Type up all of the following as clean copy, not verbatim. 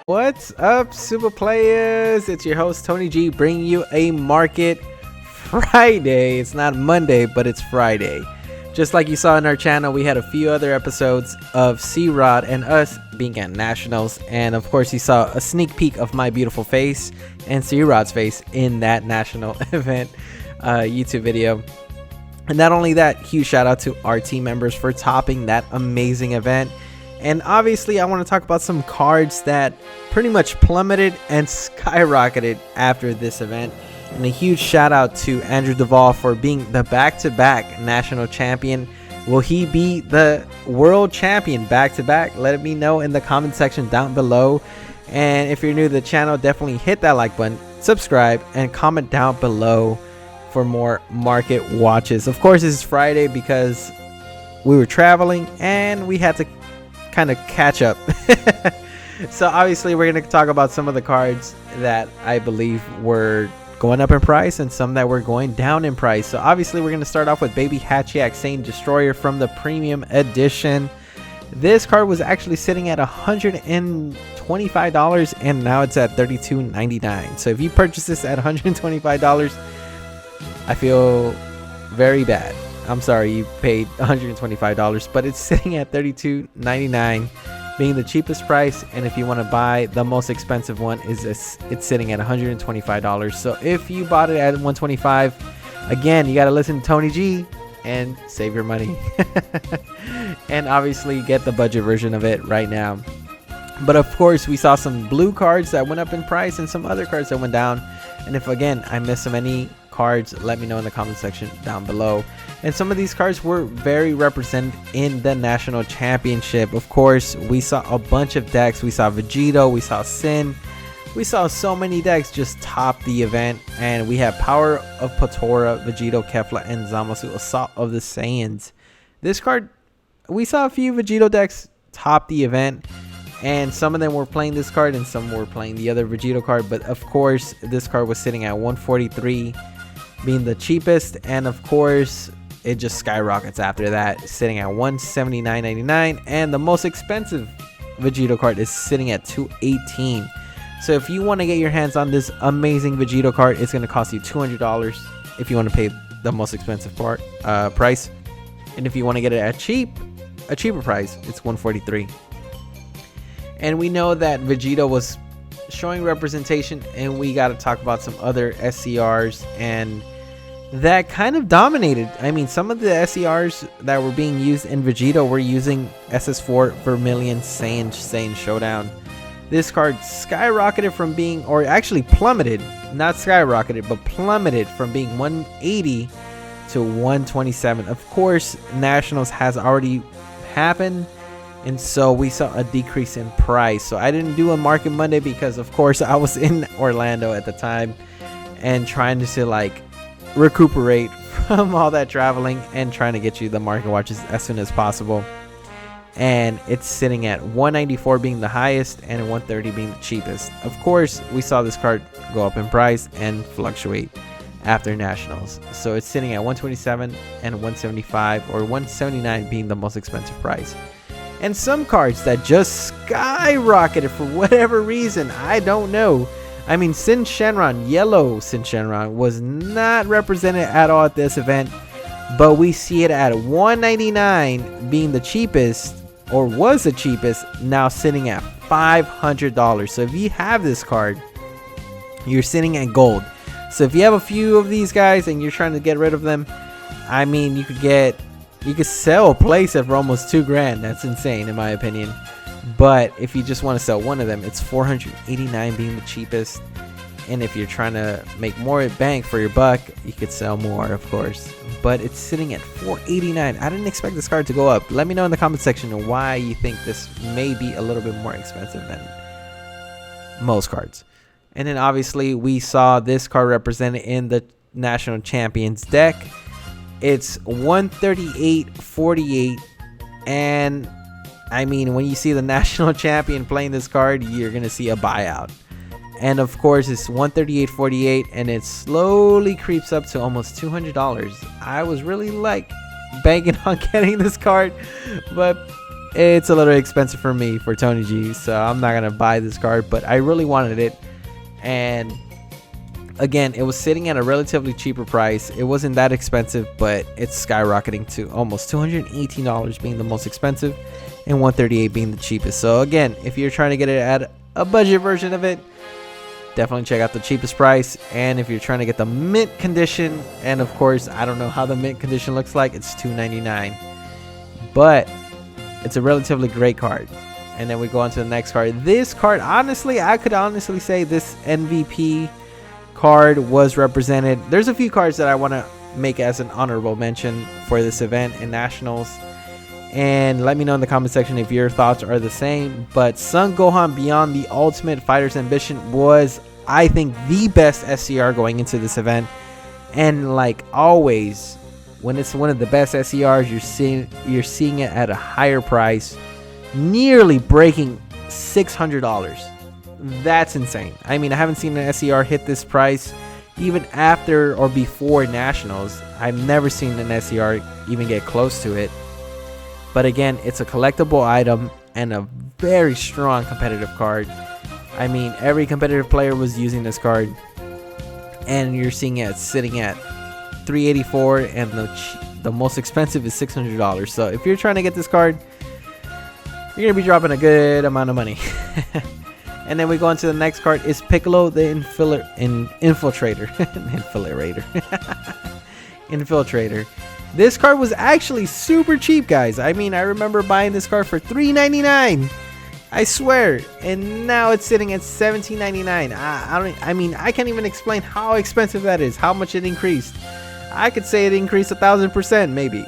What's up, Super Players? It's your host Tony G, bringing you a Market Friday. It's not Monday, but it's Friday. Just like you saw in our channel, we had a few other episodes of C-Rod and us being at Nationals, and of course you saw a sneak peek of my beautiful face and C-Rod's face in that national event YouTube video. And not only that, huge shout out to our team members for topping that amazing event. And obviously I want to talk about some cards that pretty much plummeted and skyrocketed after this event. And a huge shout out to Andrew Duvall for being the back-to-back national champion. Will he be the world champion back-to-back? Let me know in the comment section down below. And if you're new to the channel, definitely hit that like button, subscribe, and comment down below for more market watches. Of course, this is Friday because we were traveling and we had to kind of catch up. So obviously we're going to talk about some of the cards that I believe were going up in price and some that were going down in price. So obviously we're going to start off with Baby Hachiac Saiyan Destroyer from the premium edition. This card was actually sitting at $125 and now it's at $32.99. So if you purchase this at $125, I feel very bad. I'm sorry you paid $125, but it's sitting at $32.99, being the cheapest price. And if you want to buy the most expensive one, it's sitting at $125. So if you bought it at $125, again, you got to listen to Tony G and save your money. And obviously get the budget version of it right now. But of course, we saw some blue cards that went up in price and some other cards that went down. And if again I missed so many cards, let me know in the comment section down below. And some of these cards were very represented in the national championship. Of course, we saw a bunch of decks. We saw Vegeta, we saw Sin, we saw so many decks just top the event. And we have Power of Patora, Vegeta, Kefla, and Zamasu, Assault of the Saiyans. This card, we saw a few Vegeta decks top the event, and some of them were playing this card and some were playing the other Vegeta card. But of course, this card was sitting at $143, being the cheapest, and of course it just skyrockets after that, sitting at $179.99. And the most expensive Vegeta card is sitting at $218. So if you want to get your hands on this amazing Vegeta card, it's going to cost you $200 if you want to pay the most expensive price. And if you want to get it at a cheaper price, it's $143. And we know that Vegeta was showing representation, and we got to talk about some other SCRs and that kind of dominated. I mean, some of the SCRs that were being used in Vegeta were using SS4 Vermilion Sange Showdown. This card skyrocketed from being, or actually plummeted, not skyrocketed, but plummeted from being 180 to 127. Of course, Nationals has already happened, and so we saw a decrease in price. So I didn't do a Market Monday because of course I was in Orlando at the time and trying to like recuperate from all that traveling and trying to get you the market watches as soon as possible. And it's sitting at $194 being the highest and $130 being the cheapest. Of course, we saw this card go up in price and fluctuate after Nationals. So it's sitting at $127 and $175, or $179 being the most expensive price. And some cards that just skyrocketed for whatever reason, I don't know. I mean, Shenron Yellow Shenron was not represented at all at this event, but we see it at $199 being the cheapest, or was the cheapest, now sitting at $500. So if you have this card, you're sitting at gold. So if you have a few of these guys and you're trying to get rid of them, I mean, you could sell a playset for almost $2,000. That's insane in my opinion. But if you just want to sell one of them, it's $489 being the cheapest. And if you're trying to make more bang for your buck, you could sell more, of course. But it's sitting at $489. I didn't expect this card to go up. Let me know in the comment section why you think this may be a little bit more expensive than most cards. And then obviously we saw this card represented in the National Champions deck. It's $138.48, and I mean, when you see the national champion playing this card, you're gonna see a buyout. And of course, it's $138.48, and it slowly creeps up to almost $200. I was really like banking on getting this card, but it's a little expensive for me for Tony G, so I'm not gonna buy this card, but I really wanted it. And again, it was sitting at a relatively cheaper price. It wasn't that expensive, but it's skyrocketing to almost $218 being the most expensive and $138 being the cheapest. So again, if you're trying to get it at a budget version of it, definitely check out the cheapest price. And if you're trying to get the mint condition, and of course I don't know how the mint condition looks like, it's $299, but it's a relatively great card. And then we go on to the next card. This card, honestly, I could honestly say this MVP card was represented. There's a few cards that I want to make as an honorable mention for this event in Nationals, and let me know in the comment section if your thoughts are the same. But Son Gohan Beyond the Ultimate Fighter's Ambition was, I think, the best SCR going into this event. And like always, when it's one of the best SCRs, you're seeing it at a higher price, nearly breaking $600. That's insane. I mean, I haven't seen an SCR hit this price even after or before Nationals. I've never seen an SCR even get close to it. But again, it's a collectible item and a very strong competitive card. I mean, every competitive player was using this card, and you're seeing it sitting at $384, and the most expensive is $600. So if you're trying to get this card, you're gonna be dropping a good amount of money. And then we go on to the next card. Is Piccolo the Infiltrator. Infiltrator. This card was actually super cheap, guys. I mean, I remember buying this card for $3.99. I swear. And now it's sitting at $17.99. I mean, I can't even explain how expensive that is. How much it increased. I could say it increased 1,000%, maybe.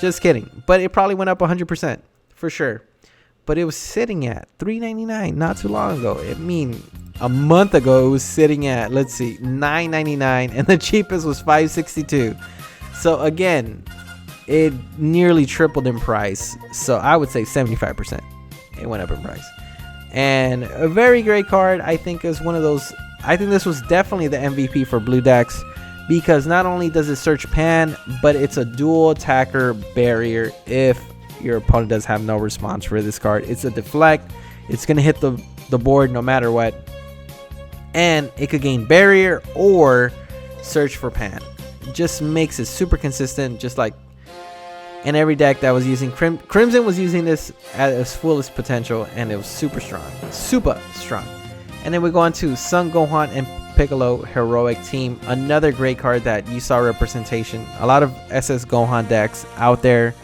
Just kidding. But it probably went up 100% for sure. But it was sitting at $3.99 not too long ago. I mean, a month ago it was sitting at, let's see, $9.99, and the cheapest was $5.62. So again, it nearly tripled in price. So I would say 75% it went up in price. And a very great card. I think is one of those. I think this was definitely the MVP for blue decks, because not only does it search pan, but it's a dual attacker barrier if your opponent does have no response for this card. It's a deflect. It's going to hit the board no matter what. And it could gain barrier or search for pan. It just makes it super consistent, just like in every deck that was using Crimson was using this at its fullest potential, and it was super strong. Super strong. And then we go on to Son Gohan and Piccolo Heroic Team. Another great card that you saw representation. A lot of SS Gohan decks out there.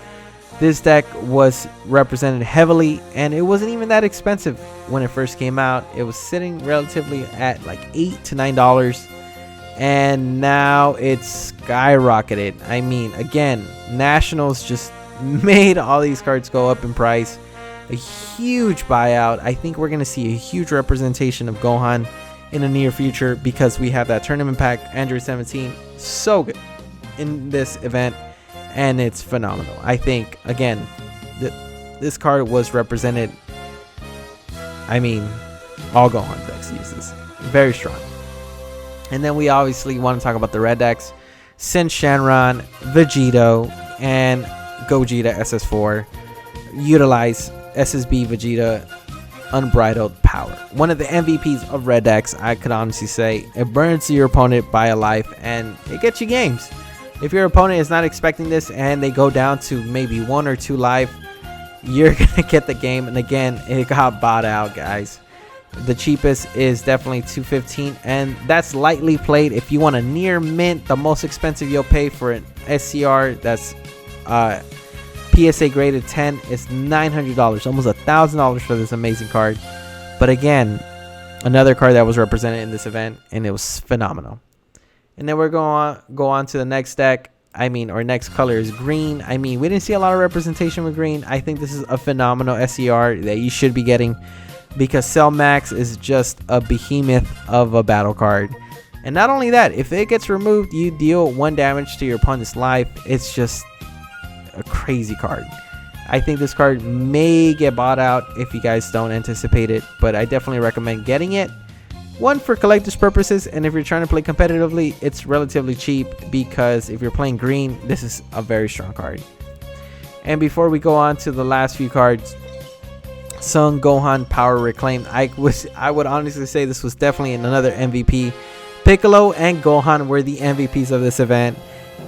This deck was represented heavily, and it wasn't even that expensive when it first came out. It was sitting relatively at like $8 to $9, and now it's skyrocketed. I mean, again, Nationals just made all these cards go up in price. A huge buyout. I think we're going to see a huge representation of Gohan in the near future, because we have that tournament pack, Android 17, so good in this event. And it's phenomenal. I think, again, this card was represented. I mean, all Gohan decks use this. Very strong. And then we obviously want to talk about the red decks. Since Shenron, Vegeta, and Gogeta SS4 utilize SSB Vegeta Unbridled Power. One of the MVPs of red decks, I could honestly say. It burns your opponent by a life, and it gets you games. If your opponent is not expecting this and they go down to maybe 1 or 2 life, you're going to get the game. And again, it got bought out, guys. The cheapest is definitely $215, and that's lightly played. If you want a near mint, the most expensive you'll pay for an SCR that's PSA graded 10 is $900, almost $1,000 for this amazing card. But again, another card that was represented in this event, and it was phenomenal. And then we're going to go on to the next deck. I mean, our next color is green. I mean, we didn't see a lot of representation with green. I think this is a phenomenal SCR that you should be getting, because Cell Max is just a behemoth of a battle card. And not only that, if it gets removed, you deal 1 damage to your opponent's life. It's just a crazy card. I think this card may get bought out if you guys don't anticipate it, but I definitely recommend getting it. One, for collector's purposes, and if you're trying to play competitively, it's relatively cheap, because if you're playing green, this is a very strong card. And before we go on to the last few cards, Son Gohan Power Reclaimed. I would honestly say this was definitely another MVP. Piccolo and Gohan were the MVPs of this event.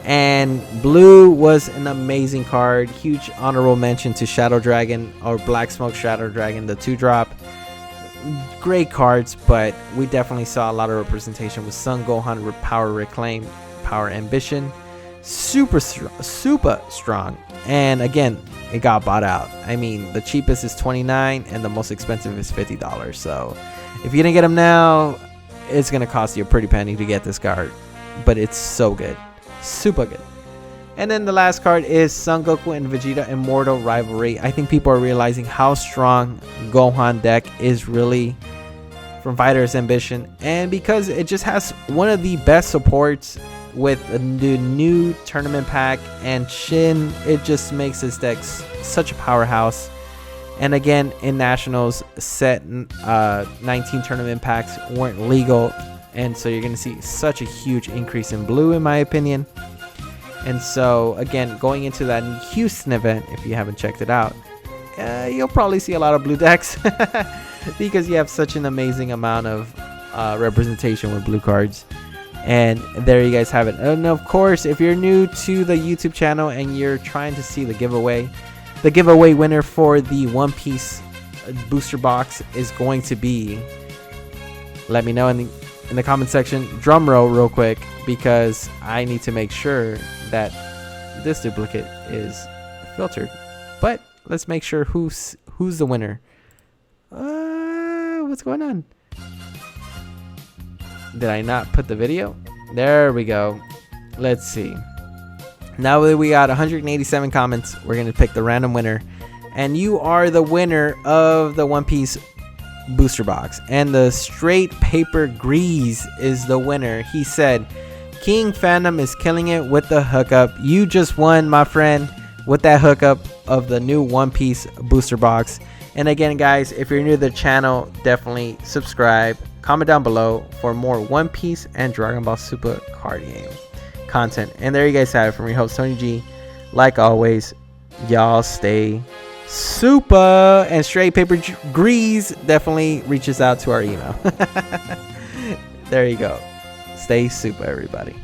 And blue was an amazing card. Huge honorable mention to Shadow Dragon, or Black Smoke Shadow Dragon, the 2-drop. Great cards, but we definitely saw a lot of representation with Son Gohan with Power Reclaim, Power Ambition. Super strong. And again, it got bought out. I mean, the cheapest is $29 and the most expensive is $50. So if you didn't get them now, it's going to cost you a pretty penny to get this card. But it's so good. Super good. And then the last card is Son Goku and Vegeta Immortal Rivalry. I think people are realizing how strong Gohan deck is really from Fighter's Ambition. And because it just has one of the best supports with the new tournament pack and Shin, it just makes his deck such a powerhouse. And again, in Nationals, set 19 tournament packs weren't legal, and so you're going to see such a huge increase in blue, in my opinion. And so again, going into that Houston event, if you haven't checked it out, you'll probably see a lot of blue decks because you have such an amazing amount of representation with blue cards. And there you guys have it. And of course, if you're new to the YouTube channel and you're trying to see the giveaway winner for the One Piece booster box is going to be, let me know in the comment section. Drum roll real quick, because I need to make sure that this duplicate is filtered. But let's make sure who's the winner. What's going on? Did I not put the video? There we go. Let's see. Now that we got 187 comments, we're going to pick the random winner. And you are the winner of the One Piece booster box. And the Straight Paper Grease is the winner. He said, King Phantom is killing it with the hookup. You just won, my friend, with that hookup of the new One Piece booster box. And again, guys, if you're new to the channel, definitely subscribe. Comment down below for more One Piece and Dragon Ball Super card game content. And there you guys have it from your host, Tony G. Like always, y'all stay super. And Straight Paper Grease definitely reaches out to our email. There you go. Stay super, everybody.